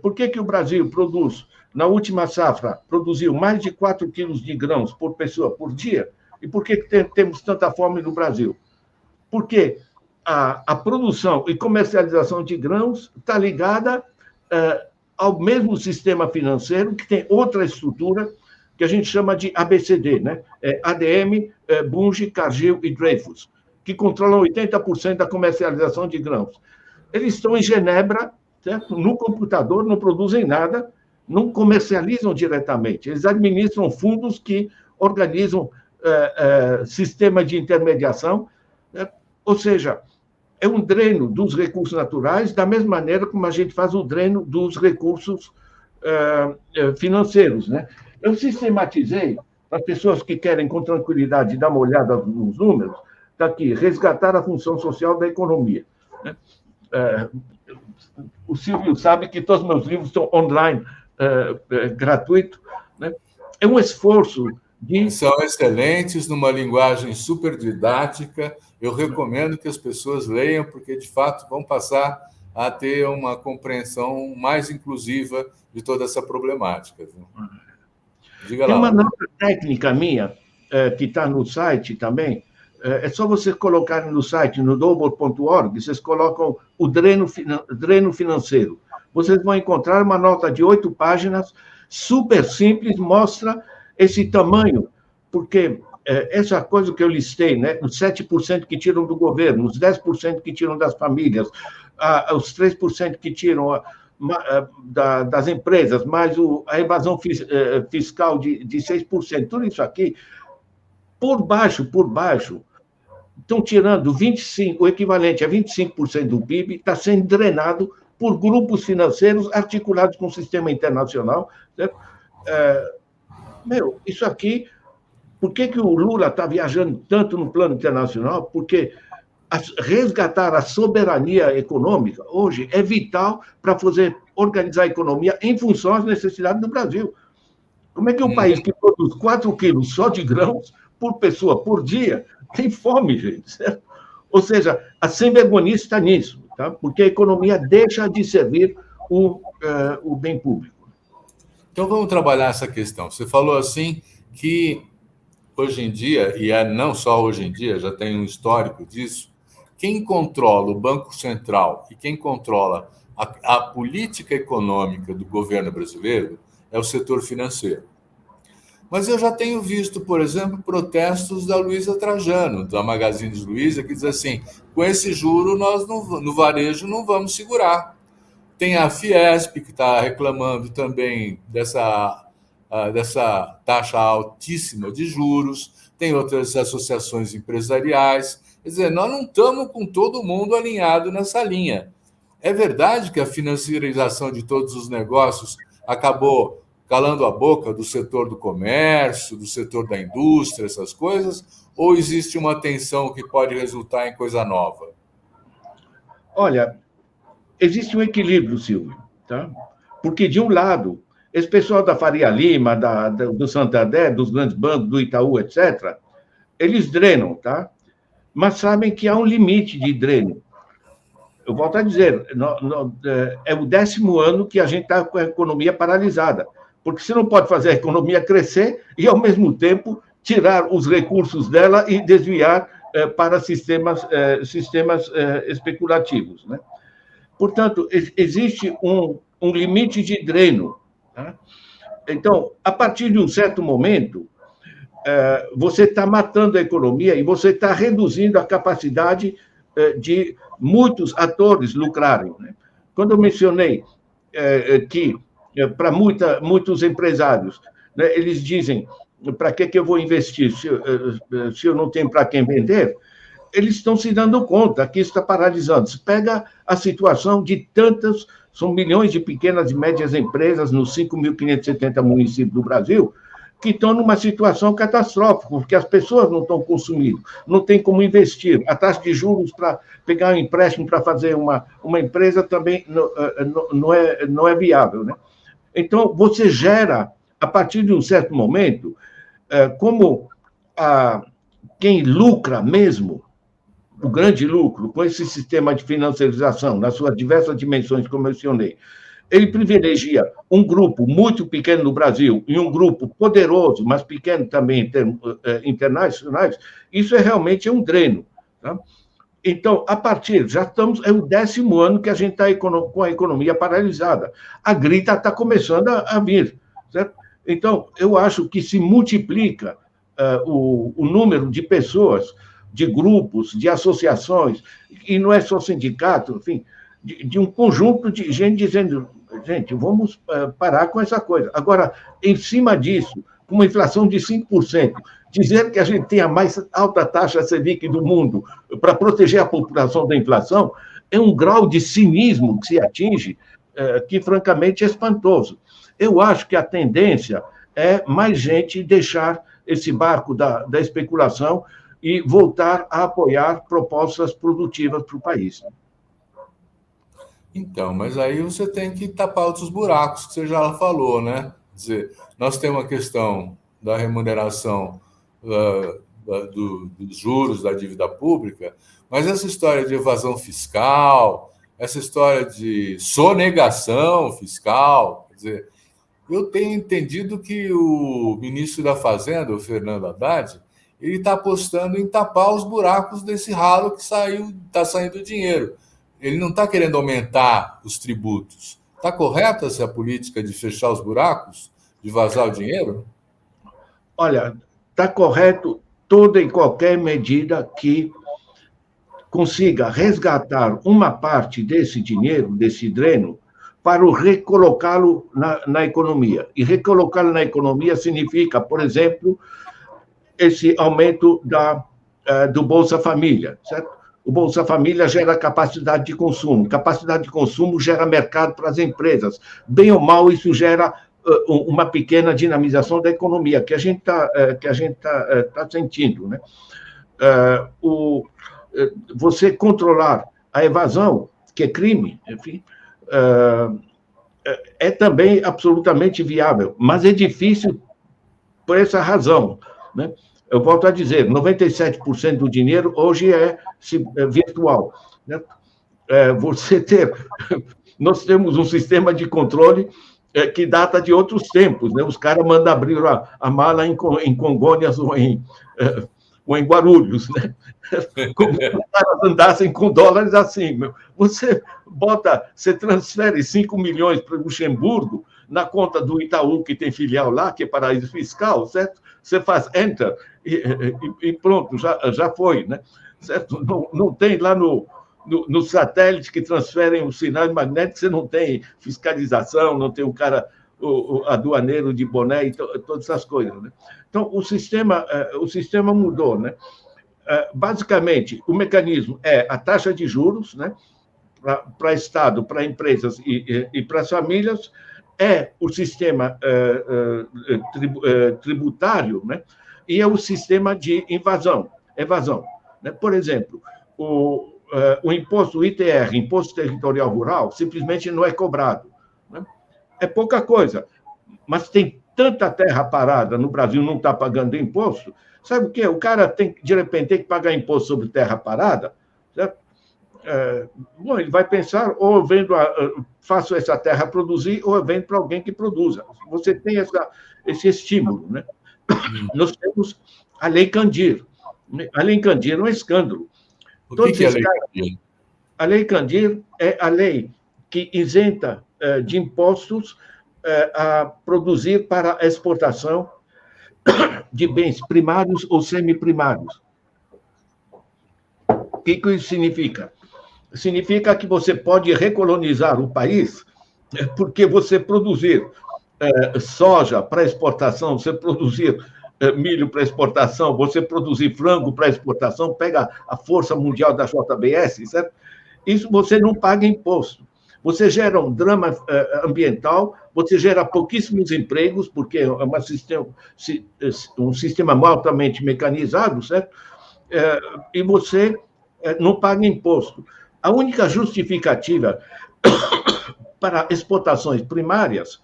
Speaker 2: por que o Brasil produz, na última safra, produziu mais de 4 quilos de grãos por pessoa por dia, E por que temos tanta fome no Brasil? Porque a produção e comercialização de grãos está ligada ao mesmo sistema financeiro, que tem outra estrutura, que a gente chama de ABCD, né? ADM, Bunge, Cargill e Dreyfus, que controlam 80% da comercialização de grãos. Eles estão em Genebra, certo? No computador, não produzem nada, não comercializam diretamente. Eles administram fundos que organizam sistema de intermediação, né? Ou seja, é um dreno dos recursos naturais, da mesma maneira como a gente faz o dreno dos recursos financeiros, né? Eu sistematizei, para as pessoas que querem, com tranquilidade, dar uma olhada nos números, está aqui, resgatar a função social da economia. Né? O Silvio sabe que todos os meus livros estão online, gratuito. Né? É um esforço de...
Speaker 1: São excelentes, numa linguagem super didática. Eu recomendo que as pessoas leiam, porque, de fato, vão passar a ter uma compreensão mais inclusiva de toda essa problemática. Viu? Diga lá.
Speaker 2: Tem uma nota técnica minha, que está no site também. É só vocês colocarem no site, no double.org, vocês colocam o dreno financeiro. Vocês vão encontrar uma nota de 8 páginas, super simples, mostra esse tamanho, porque essa coisa que eu listei, né, os 7% que tiram do governo, os 10% que tiram das famílias, os 3% que tiram das empresas, mais a evasão fiscal de 6%, tudo isso aqui, por baixo, estão tirando 25%, o equivalente a 25% do PIB, está sendo drenado por grupos financeiros articulados com o sistema internacional. Certo? Isso aqui, por que o Lula está viajando tanto no plano internacional? Porque resgatar a soberania econômica hoje é vital para organizar a economia em função às necessidades do Brasil. Como é que um país que produz 4 quilos só de grãos por pessoa por dia tem fome, gente? Certo? Ou seja, a sem-vergonhice está nisso, tá? Porque a economia deixa de servir o bem público.
Speaker 1: Então, vamos trabalhar essa questão. Você falou assim que, hoje em dia, e não só hoje em dia, já tem um histórico disso, quem controla o Banco Central e quem controla a política econômica do governo brasileiro é o setor financeiro. Mas eu já tenho visto, por exemplo, protestos da Luiza Trajano, da Magazine Luiza, que diz assim, com esse juro nós no varejo não vamos segurar. Tem a Fiesp, que está reclamando também dessa taxa altíssima de juros, tem outras associações empresariais. Quer dizer, nós não estamos com todo mundo alinhado nessa linha. É verdade que a financiarização de todos os negócios acabou calando a boca do setor do comércio, do setor da indústria, essas coisas, ou existe uma tensão que pode resultar em coisa nova?
Speaker 2: Olha, existe um equilíbrio, Silvio, tá? Porque, de um lado, esse pessoal da Faria Lima, do Santander, dos grandes bancos, do Itaú, etc., eles drenam, tá? Mas sabem que há um limite de dreno. Eu volto a dizer, é o 10º ano que a gente está com a economia paralisada, porque você não pode fazer a economia crescer e, ao mesmo tempo, tirar os recursos dela e desviar para sistemas especulativos, né? Portanto, existe um limite de dreno. Tá? Então, a partir de um certo momento, você está matando a economia e você está reduzindo a capacidade de muitos atores lucrarem. Né? Quando eu mencionei que, para muitos empresários, né, eles dizem, para que eu vou investir se eu não tenho para quem vender? Eles estão se dando conta que isso está paralisando. Você pega a situação de tantas, são milhões de pequenas e médias empresas nos 5.570 municípios do Brasil, que estão numa situação catastrófica, porque as pessoas não estão consumindo, não tem como investir. A taxa de juros para pegar um empréstimo para fazer uma empresa também não é viável, né? Então, você gera, a partir de um certo momento, como quem lucra mesmo, o grande lucro, com esse sistema de financiarização, nas suas diversas dimensões que eu mencionei, ele privilegia um grupo muito pequeno no Brasil e um grupo poderoso, mas pequeno também em termos internacionais, isso realmente um dreno. Tá? Então, a partir, já estamos, é o 10º ano que a gente está com a economia paralisada. A grita está começando a vir, certo? Então, eu acho que se multiplica o número de pessoas, de grupos, de associações, e não é só sindicato, enfim, de um conjunto de gente dizendo, gente, vamos parar com essa coisa. Agora, em cima disso, com uma inflação de 5%, dizer que a gente tem a mais alta taxa Selic do mundo para proteger a população da inflação é um grau de cinismo que se atinge que, francamente, é espantoso. Eu acho que a tendência é mais gente deixar esse barco da especulação e voltar a apoiar propostas produtivas para o país.
Speaker 1: Então, mas aí você tem que tapar outros buracos que você já falou, né? Quer dizer, nós temos a questão da remuneração dos juros da dívida pública, mas essa história de evasão fiscal, essa história de sonegação fiscal, quer dizer, eu tenho entendido que o ministro da Fazenda, o Fernando Haddad, ele está apostando em tapar os buracos desse ralo que está saindo dinheiro. Ele não está querendo aumentar os tributos. Está correta essa política de fechar os buracos, de vazar o dinheiro?
Speaker 2: Olha, está correto toda e qualquer medida que consiga resgatar uma parte desse dinheiro, desse dreno, para recolocá-lo na economia. E recolocá-lo na economia significa, por exemplo, esse aumento do Bolsa Família, certo? O Bolsa Família gera capacidade de consumo gera mercado para as empresas. Bem ou mal, isso gera uma pequena dinamização da economia, que a gente tá sentindo. Né? Você controlar a evasão, que é crime, enfim, é também absolutamente viável, mas é difícil por essa razão. Né? Eu volto a dizer, 97% do dinheiro hoje é virtual. Né? Nós temos um sistema de controle que data de outros tempos. Né? Os caras mandam abrir a mala em Congonhas ou em Guarulhos. Né? Como se os caras andassem com dólares assim. Você transfere 5 milhões para o Luxemburgo na conta do Itaú, que tem filial lá, que é paraíso fiscal, certo? Você faz enter e pronto, já foi, né? Certo? Não tem lá no satélite que transferem os sinais magnéticos, você não tem fiscalização, não tem o aduaneiro de boné e todas essas coisas. Né? Então, o sistema mudou. Né? Basicamente, o mecanismo é a taxa de juros, né? Para Estado, para empresas e para as famílias, é o sistema tributário, né? E é o sistema de evasão. Né? Por exemplo, o imposto, o ITR, Imposto Territorial Rural, simplesmente não é cobrado. Né? É pouca coisa, mas tem tanta terra parada no Brasil, não está pagando imposto. Sabe o quê? O cara de repente tem que pagar imposto sobre terra parada, certo? Bom, ele vai pensar, ou eu faço essa terra produzir, ou eu vendo para alguém que produza. Você tem esse estímulo. Né? Nós temos a Lei Candir. A Lei Candir é um escândalo.
Speaker 1: O que é a Lei Candir?
Speaker 2: A Lei Candir é a lei que isenta de impostos a produzir para exportação de bens primários ou semiprimários. O que isso significa? Significa que você pode recolonizar o país porque você produzir soja para exportação, você produzir milho para exportação, você produzir frango para exportação, pega a força mundial da JBS, certo? Isso você não paga imposto. Você gera um drama ambiental, você gera pouquíssimos empregos, porque é um sistema altamente mecanizado, certo? E você não paga imposto. A única justificativa para exportações primárias,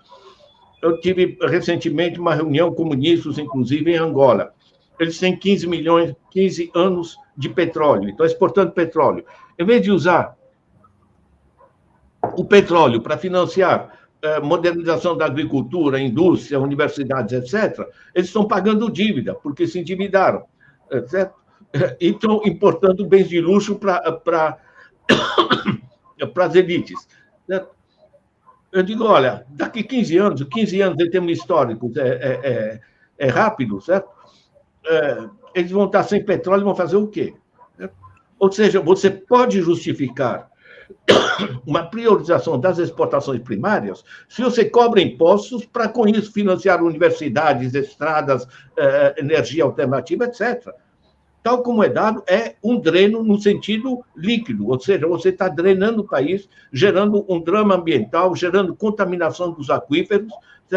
Speaker 2: eu tive recentemente uma reunião com ministros, inclusive em Angola. Eles têm 15 anos de petróleo, estão exportando petróleo. Em vez de usar o petróleo para financiar modernização da agricultura, indústria, universidades, etc., eles estão pagando dívida, porque se endividaram, certo? E estão importando bens de luxo para as elites, certo? Eu digo, olha, daqui 15 anos em termos históricos é rápido, certo? Eles vão estar sem petróleo e vão fazer o quê? Ou seja, você pode justificar uma priorização das exportações primárias se você cobra impostos para, com isso, financiar universidades, estradas, energia alternativa, etc. Tal como é dado, é um dreno no sentido líquido, ou seja, você está drenando o país, gerando um drama ambiental, gerando contaminação dos aquíferos,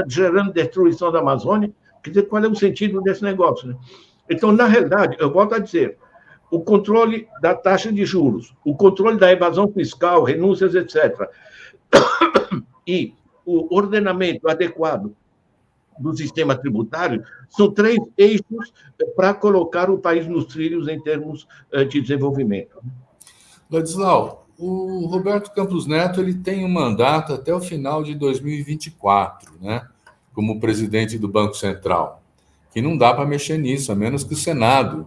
Speaker 2: gerando destruição da Amazônia. Quer dizer, qual é o sentido desse negócio? Né? Então, na realidade, eu volto a dizer, o controle da taxa de juros, o controle da evasão fiscal, renúncias, etc., e o ordenamento adequado do sistema tributário são 3 eixos para colocar o país nos trilhos em termos de desenvolvimento.
Speaker 1: Ladislau, o Roberto Campos Neto ele tem um mandato até o final de 2024, né, como presidente do Banco Central, que não dá para mexer nisso, a menos que o Senado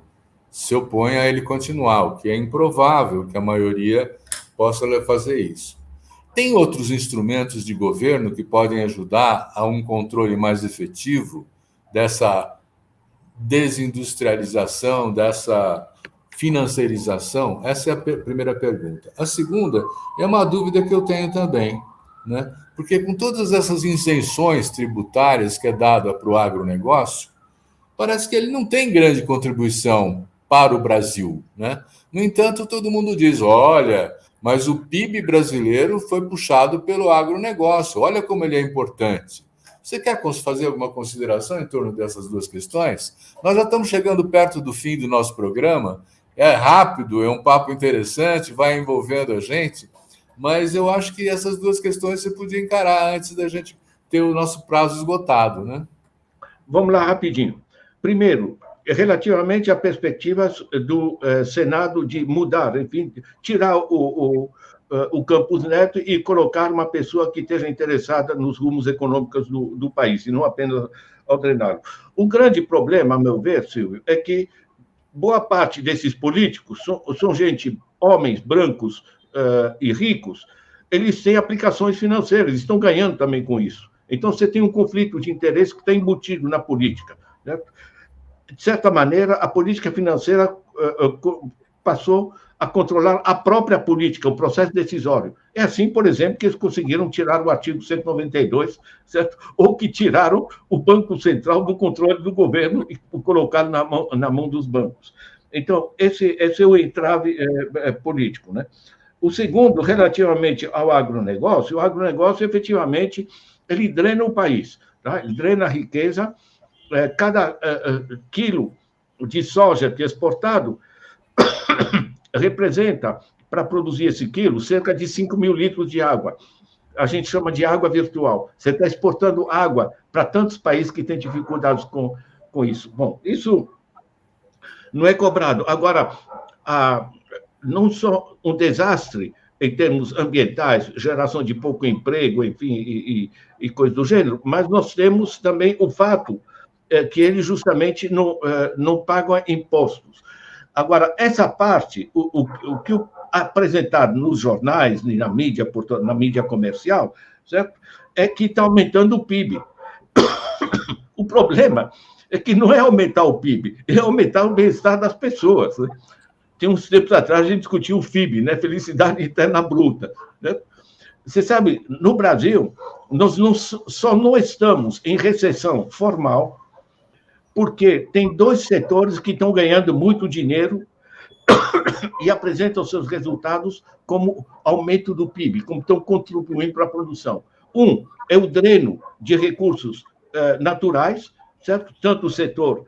Speaker 1: se oponha a ele continuar, o que é improvável que a maioria possa fazer isso. Tem outros instrumentos de governo que podem ajudar a um controle mais efetivo dessa desindustrialização, dessa financiarização? Essa é a primeira pergunta. A segunda é uma dúvida que eu tenho também, né? Porque com todas essas isenções tributárias que é dada para o agronegócio, parece que ele não tem grande contribuição para o Brasil, né? No entanto, todo mundo diz, olha, mas o PIB brasileiro foi puxado pelo agronegócio, olha como ele é importante. Você quer fazer alguma consideração em torno dessas duas questões? Nós já estamos chegando perto do fim do nosso programa, é rápido, é um papo interessante, vai envolvendo a gente, mas eu acho que essas duas questões você podia encarar antes da gente ter o nosso prazo esgotado, né?
Speaker 2: Vamos lá, rapidinho. Primeiro, relativamente a perspectivas do Senado de mudar, enfim, tirar o Campos Neto e colocar uma pessoa que esteja interessada nos rumos econômicos do país, e não apenas ao drená-lo. O grande problema, a meu ver, Silvio, é que boa parte desses políticos são gente, homens brancos e ricos, eles têm aplicações financeiras, estão ganhando também com isso. Então, você tem um conflito de interesse que está embutido na política, certo? De certa maneira, a política financeira passou a controlar a própria política, o processo decisório. É assim, por exemplo, que eles conseguiram tirar o artigo 192, certo? Ou que tiraram o Banco Central do controle do governo e colocaram na mão dos bancos. Então, esse é o entrave político, né? O segundo, relativamente ao agronegócio, o agronegócio, efetivamente, ele drena o país, tá? Ele drena a riqueza. Cada quilo de soja que é exportado representa, para produzir esse quilo, cerca de 5 mil litros de água. A gente chama de água virtual. Você está exportando água para tantos países que têm dificuldades com isso. Bom, isso não é cobrado. Agora, não só um desastre em termos ambientais, geração de pouco emprego, enfim, e coisas do gênero, mas nós temos também o fato que eles justamente não pagam impostos. Agora, essa parte, o que apresentado nos jornais, na mídia comercial, certo? É que está aumentando o PIB. O problema é que não é aumentar o PIB, é aumentar o bem-estar das pessoas. Né? Tem uns tempos atrás a gente discutiu o FIB, né? Felicidade Interna Bruta. Né? Você sabe, no Brasil, nós só não estamos em recessão formal, porque tem 2 setores que estão ganhando muito dinheiro e apresentam seus resultados como aumento do PIB, como estão contribuindo para a produção. Um é o dreno de recursos naturais, certo? Tanto o setor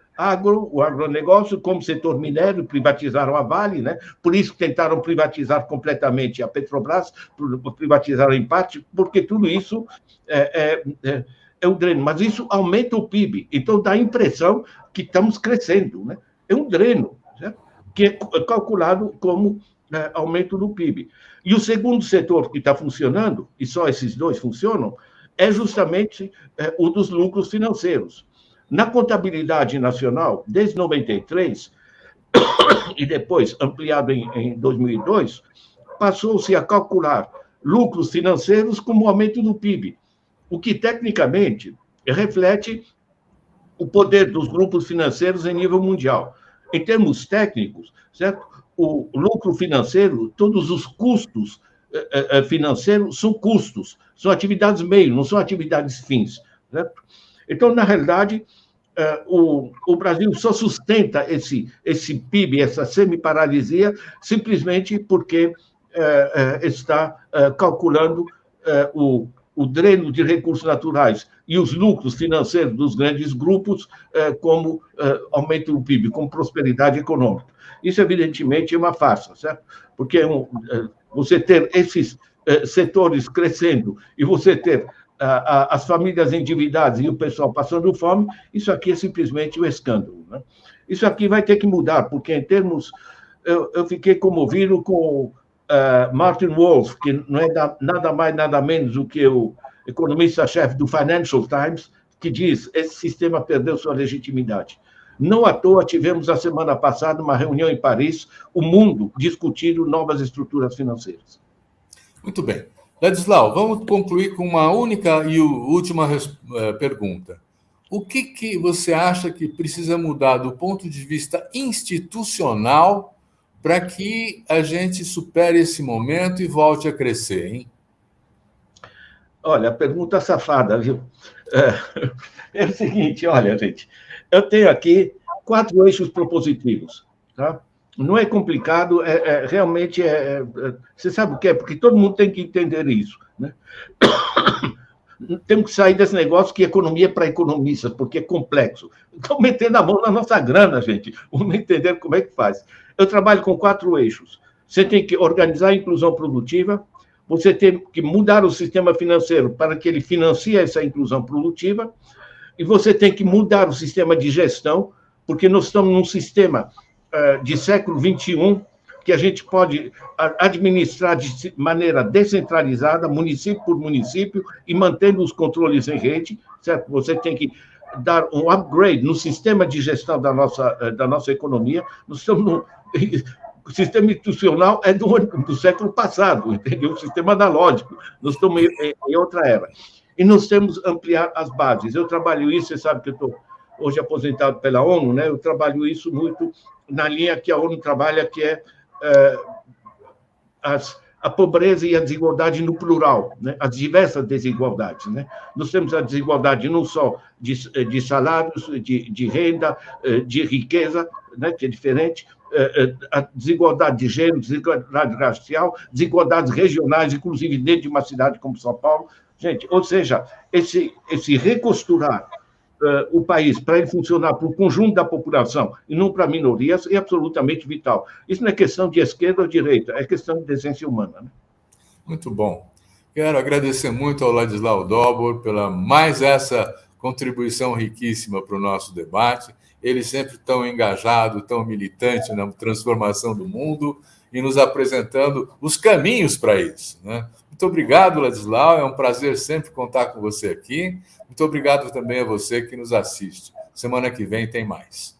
Speaker 2: o agronegócio, como o setor minério, privatizaram a Vale, né? Por isso tentaram privatizar completamente a Petrobras, privatizaram em parte, porque tudo isso é um dreno, mas isso aumenta o PIB, então dá a impressão que estamos crescendo, né? É um dreno, certo? Que é calculado como aumento do PIB. E o segundo setor que está funcionando, e só esses 2 funcionam, é justamente o dos lucros financeiros. Na contabilidade nacional, desde 93, e depois ampliado em 2002, passou-se a calcular lucros financeiros como aumento do PIB, o que, tecnicamente, reflete o poder dos grupos financeiros em nível mundial. Em termos técnicos, certo? O lucro financeiro, todos os custos financeiros são custos, são atividades meio, não são atividades fins. Certo? Então, na realidade, o Brasil só sustenta esse PIB, essa semi-paralisia, simplesmente porque está calculando o dreno de recursos naturais e os lucros financeiros dos grandes grupos como aumento do PIB, como prosperidade econômica. Isso, evidentemente, é uma farsa, certo? Porque você ter esses setores crescendo e você ter as famílias endividadas e o pessoal passando fome, isso aqui é simplesmente um escândalo. Né? Isso aqui vai ter que mudar, porque, em termos... Eu fiquei comovido com Martin Wolf, que não é nada mais, nada menos do que o economista-chefe do Financial Times, que diz que esse sistema perdeu sua legitimidade. Não à toa tivemos, a semana passada, uma reunião em Paris, o mundo discutindo novas estruturas financeiras.
Speaker 1: Muito bem. Ladislau, vamos concluir com uma única e última pergunta. O que você acha que precisa mudar do ponto de vista institucional para que a gente supere esse momento e volte a crescer, hein?
Speaker 2: Olha, pergunta safada, viu? É o seguinte, olha, gente, eu tenho aqui 4 eixos propositivos, tá? Não é complicado, realmente você sabe o que é? Porque todo mundo tem que entender isso, né? Temos que sair desse negócio que economia é para economistas, porque é complexo. Estão metendo a mão na nossa grana, gente. Vamos entender como é que faz. Eu trabalho com 4 eixos. Você tem que organizar a inclusão produtiva, você tem que mudar o sistema financeiro para que ele financie essa inclusão produtiva, e você tem que mudar o sistema de gestão, porque nós estamos num sistema de século XXI, que a gente pode administrar de maneira descentralizada, município por município, e mantendo os controles em rede, certo? Você tem que dar um upgrade no sistema de gestão da nossa economia. Nós estamos o sistema institucional é do século passado, entendeu? O sistema analógico. Nós estamos em outra era. E nós temos que ampliar as bases. Eu trabalho isso, você sabe que eu estou hoje aposentado pela ONU, né? Eu trabalho isso muito na linha que a ONU trabalha, que é a pobreza e a desigualdade no plural, né? As diversas desigualdades. Né? Nós temos a desigualdade não só de salários, de renda, de riqueza, né? Que é diferente, a desigualdade de gênero, desigualdade racial, desigualdades regionais, inclusive dentro de uma cidade como São Paulo. Gente, ou seja, esse recosturar o país para ele funcionar para o conjunto da população e não para minorias é absolutamente vital. Isso não é questão de esquerda ou direita, é questão de decência humana. Né?
Speaker 1: Muito bom. Quero agradecer muito ao Ladislau Dobor pela mais essa contribuição riquíssima para o nosso debate. Ele sempre tão engajado, tão militante na transformação do mundo e nos apresentando os caminhos para isso. Né? Muito obrigado, Ladislau. É um prazer sempre contar com você aqui. Muito obrigado também a você que nos assiste. Semana que vem tem mais.